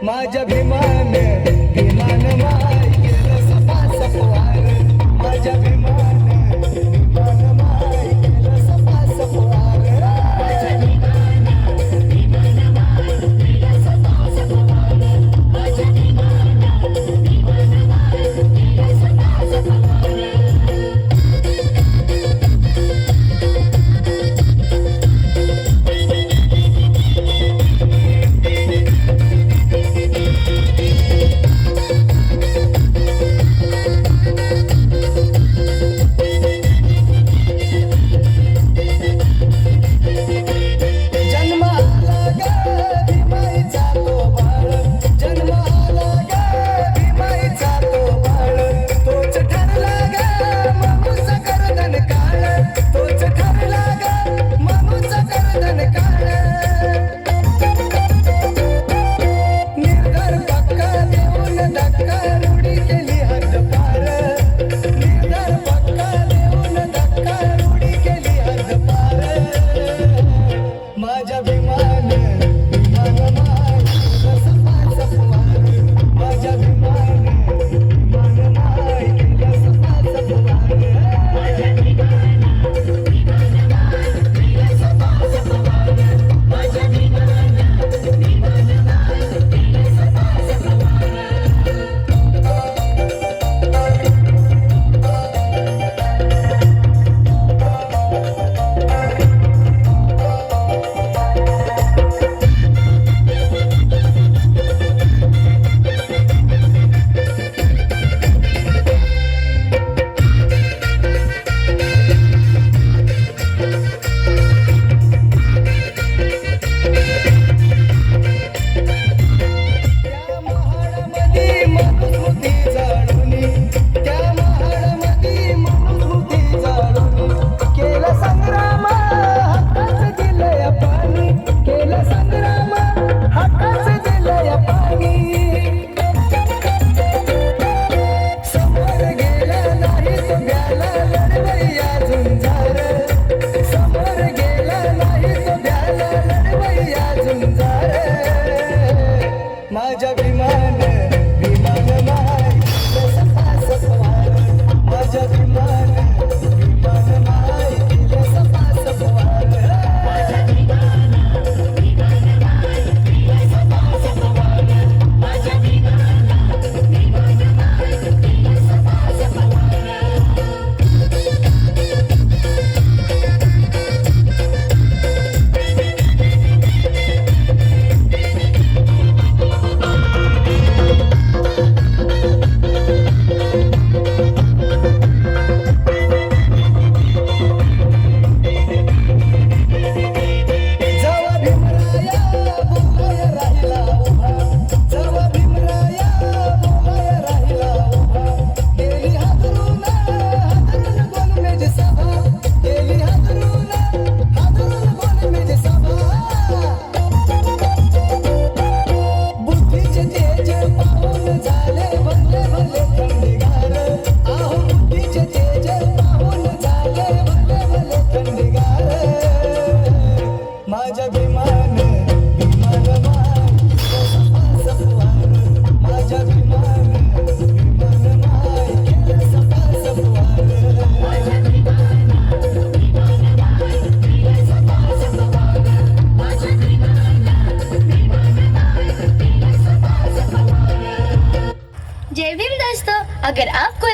माझ्या भीमान भीमान माय केलं सफा सफवार माझ्या भीमान भीमान माय केलं सफा सफवार माझ्या भीमान भीमान माय केलं सफा सफवार माझ्या भीमान भीमान माय केलं सफा सफवार माझ्या भीमान भीमान माय सफा सफवार माझ्या भीमान भीमान माय केलं सफा सफवार माझ्या भीमान भीमान माय केलं सफा सफवार माझ्या भीमान भीमान माय केलं सफा सफवार माझ्या भीमान भीमान माय सफा सफवार माझ्या भीमान भीमान माय केलं सफा सफवार माझ्या भीमान भीमान माय केलं सफा सफवार माझ्या भीमान भीमान माय केलं सफा सफवार माझ्या भीमान भीमान माय सफा सफवार माझ्या भीमान भीमान माय केलं सफा सफवार माझ्या भीमान भीमान माय केलं सफा सफवार माझ्या भीमान भीमान माय केलं सफा सफवार। जय भीम दोस्तों, अगर आपको